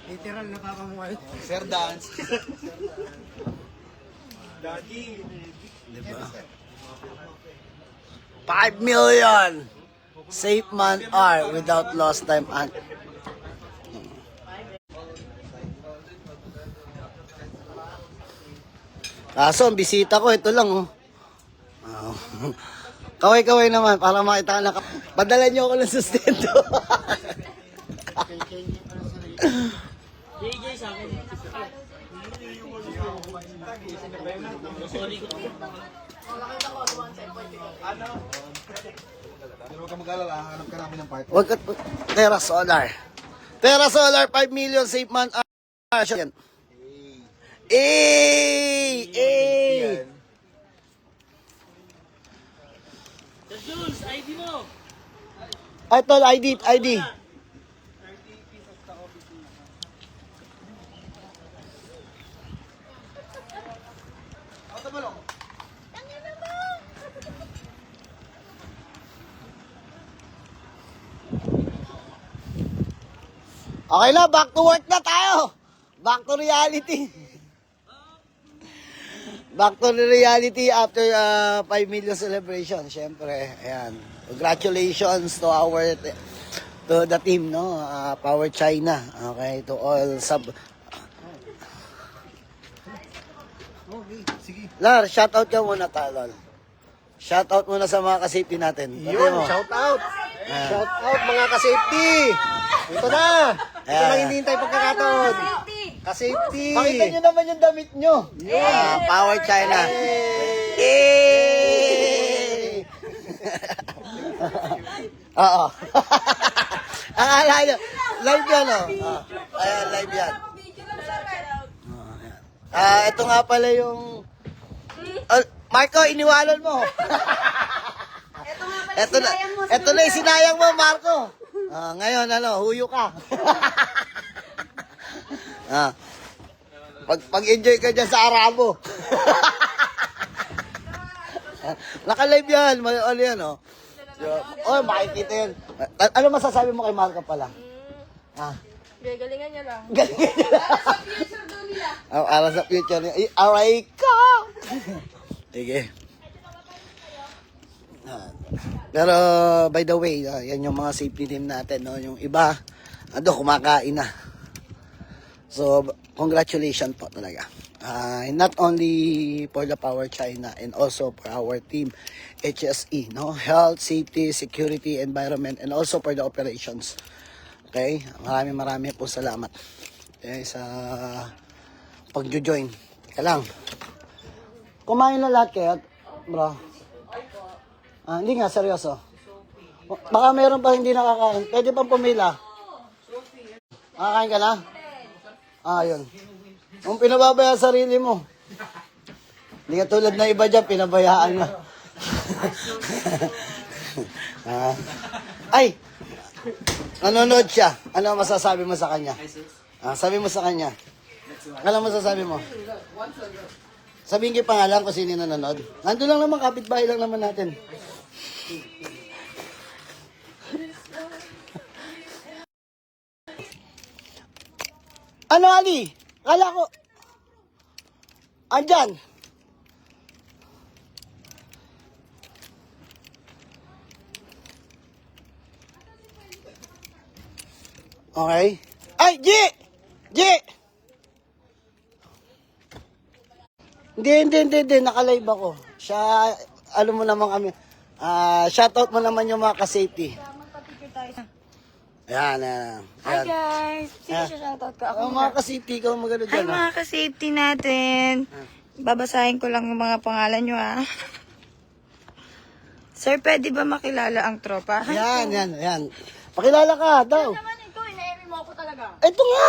Literal na papamuhay. Sir Dance. Diba? 5 million! Safe man R without lost time and kaso ang bisita ko ito lang oh. Kaway-kaway naman para makita na padala niyo ako ng sustento. JJ sa akin. Huwag ka mag-alala, hanap ka namin ng part. Wag ka Terra Solar. Terra Solar 5 million safe man R. Eh! Jules, ID mo. Ay, tol, ID. Okay na, back to work na tayo. Back to reality. Back to the reality after 5 million celebration. Siyempre, ayan. Congratulations to the team, no? Power China. Okay, to all sub. Okay, sige. Lar, shoutout ka muna, Talol. Shoutout muna sa mga ka-safety natin. Yun, shout out. Shout out mga ka-safety. Ito na. Ito na hindi hintay pagkakataon. Ka-safety. Pakita nyo naman yung damit nyo. Power China. Yay! Oo. Akala nyo, live yan, oh. Ayan, live yan. Ito nga pala yung... Marco, iniwanan mo. Ito na yung sinayang mo, Marco. Ngayon, huyo ka. Pag-enjoy ka dyan sa Arabo. Naka-live yan. Ano yan, oh. Makikita yan. Ano masasabi mo kay Marco pala? Galingan niya lang. Galingan niya lang. Para sa future niya. Aray ka! Sige. Pero, by the way, yan yung mga safety team natin, no? Yung iba, kumakain na. So, congratulations po talaga. Not only for the Power China and also for our team, HSE, no? Health, Safety, Security, Environment, and also for the operations. Okay? Marami po salamat. Okay, sa pag-join. Teka lang. Kumain na lahat kayo, bro? Hindi nga, seryoso. Baka meron pa hindi nakakain. Pwede pang pumila. Nakakain ka na? Yun. Kung pinababayaan sarili mo. Hindi ka tulad na iba dyan, pinabayaan na. Ay! Nanonood siya. Ano masasabi mo sa kanya? Sabi mo sa kanya. Ano masasabi mo? Sabihin kayo pangalan kung sino nanonood. Nandun lang naman, kapitbahay lang naman natin. Ano, Ali? Kala ko. Andyan. Okay. Ay, G! Hindi. Naka-live ako. Siya, alam mo naman kami. Shoutout mo naman yung mga ka-safety. Ayan. Hi guys! Sino siya shoutout ko? Ako Mga ka-safety, ikaw magano Hi dyan. mga ka-safety natin. Babasahin ko lang yung mga pangalan nyo Sir, pwede ba makilala ang tropa? Yan. Pakilala ka daw. Naman ikaw, ina-emi mo ako talaga. Ito nga.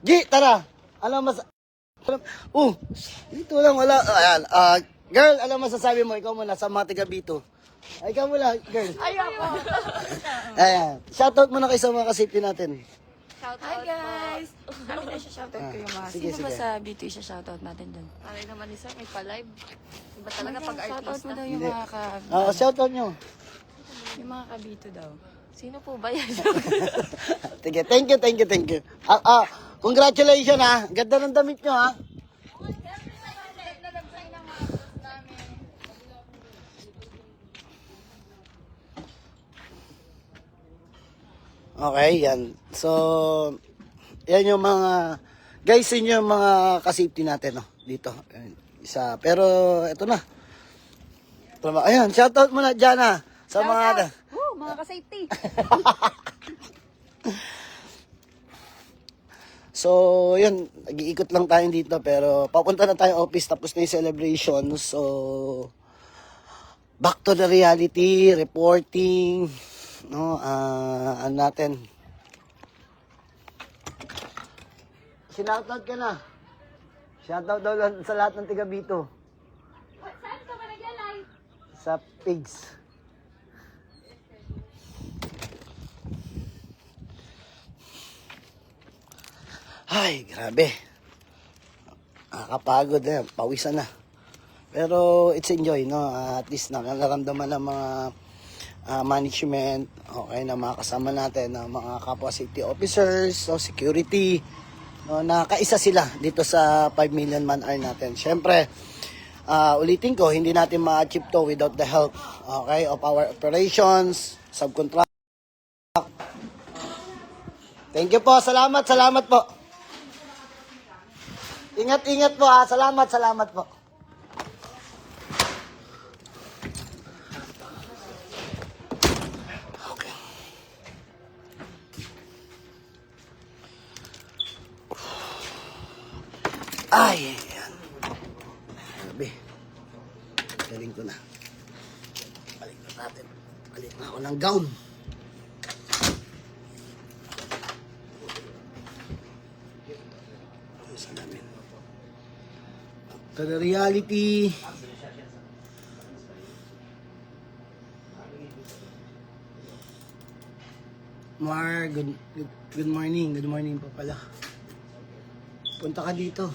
G, tara. Alam mas... dito lang wala. Ayan. Girl, ano masasabi mo? Ikaw muna sa mga taga-bito. Ikaw muna, girl. Ayoko. Ayan. Shoutout muna kayo sa mga ka-safety natin. Hi guys! Kami na siya shoutout ko yung mga. Sige. Sino ba sa B2 siya shoutout natin dyan? Aray naman ni Sir, may pa-live. Iba talaga pag artista. Shoutout mo daw yung mga ka... Shoutout nyo. Yung mga ka-B2 daw. Sino po ba yan? Sige, thank you. Congratulations ha. Ganda ng damit nyo ha. Okay, yan. So, yan yung mga, guys, yun yung mga ka-safety natin, no? Dito. Ayan, isa. Pero, eto na. Ayan, shoutout muna dyan, ha. Sa mga, Woo, mga ka-safety. so, yun, nag-iikot lang tayo dito, pero papunta na tayo office, tapos na yung celebration. So, back to the reality, reporting, no, ano natin. Sinoutout ka na. Shoutout daw lang sa lahat ng tiga Bito. Saan ka ba nag-live? Sa pigs. Ay, grabe. Nakakapagod na yan. Pawisan na. Pero it's enjoy, no? At least nakaramdaman ng mga management, okay, na mga kasama natin, na mga kapwa safety officers, so security, no, nakaisa sila dito sa 5 million man hour natin. Siyempre, ulitin ko, hindi natin ma-achieve to without the help, okay, of our operations, subcontract. Thank you po, salamat po. Ingat po ha, salamat po. Okay. Ay, ayan. Grabe. Galing ko na. Balik na natin. Balik na ako ng gown. Sa namin. To the reality. Mar, good morning. Good morning pa pala. Punta ka dito.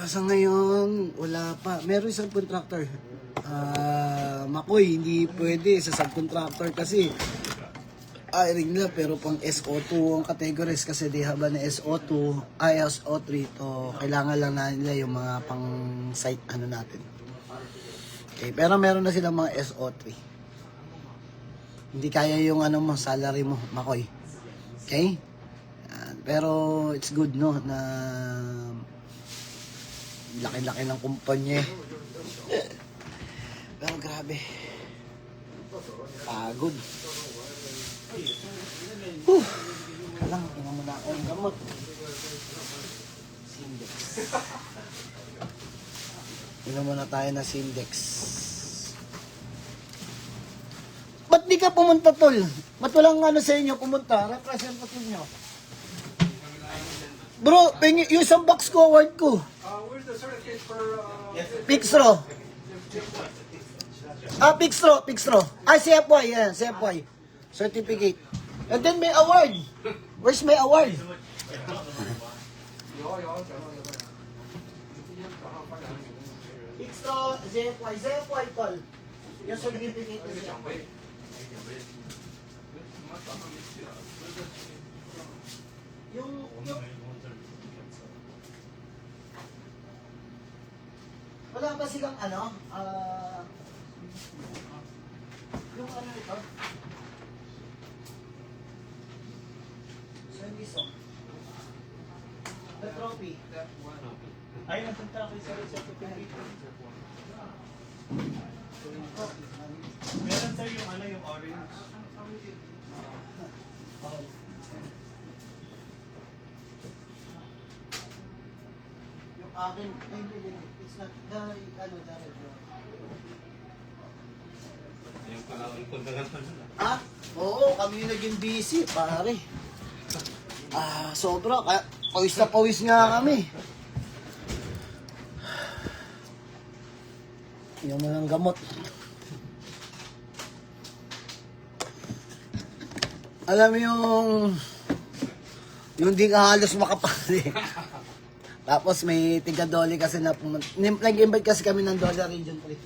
Sa ngayon, wala pa. Meron isang contractor. Makoy, hindi pwede sa subcontractor kasi hiring nila pero pang SO2 ang categories kasi they have an SO2, SO3 to kailangan lang na nila yung mga pang site ano natin. Okay, pero meron na silang mga SO3. Hindi kaya yung ano mo, salary mo, Makoy. Okay? Pero it's good no na laki-laki ng kumpanya. Pero grabe. Pagod. Alam, tingnan mo na ako ng gamot. Sindex. Tingnan mo na tayo na Sindex. Ba't di ka pumunta, tol? Ba't walang ano sa inyo pumunta? Representative nyo. Bro, yung isang box ko, award ko. Where's the certificate for... Pixtro. Pixtro. CFY, yeah, CFY. Certificate. And then may award. Where's my award? Pixtro, CFY, tol. Yung certificate niya. Yung wala ba silang ano? Yung ano ito? Serviso. The trophy. Ay, napunta ako sa certificate. Meron tayo yung ano, yung orange. Yung akin, hindi. It's not the, ano, Oo, kami naging busy, pare. Sobra, kaya pawis na pawis nga kami. Yung mga gamot. Alam mo yung di ka halos makapali. Tapos may tiga-dolly kasi na pumunta. Nag-invite kasi kami ng Dollar Region 3.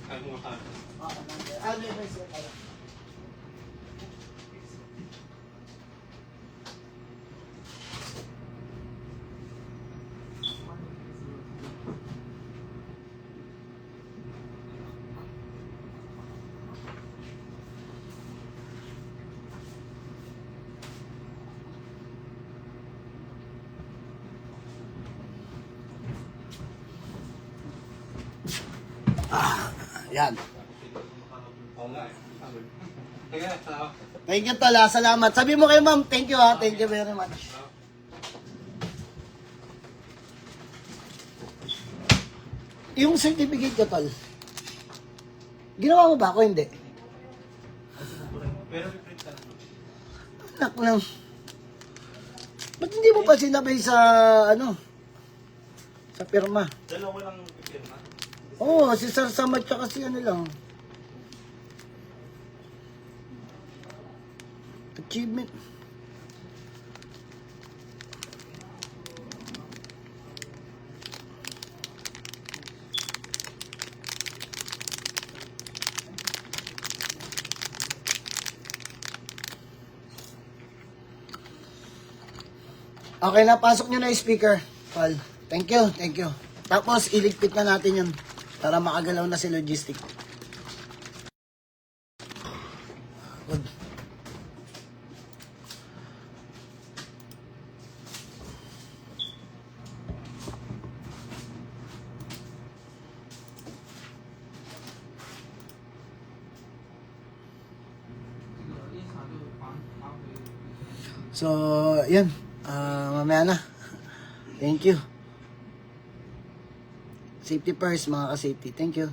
Yan. Thank you, Tol. Salamat. Sabi mo kay ma'am, thank you ha. Thank you very much. Yung certificate ko, Tol. Ginawa mo ba ako? Hindi. Pero piprint na. Anak lang. Ba't hindi mo pa sinabay sa, sa pirma? Dalawa lang pipirma. Oo, si Sir Samad tsaka si ano lang. Achievement. Okay na, pasok nyo na yung speaker. Paul, thank you, thank you. Tapos, iligpit na natin yun para makagalaw na si Logistic. Good. So, yan. Mamaya na. Thank you. Safety first, mga ka-safety. Thank you.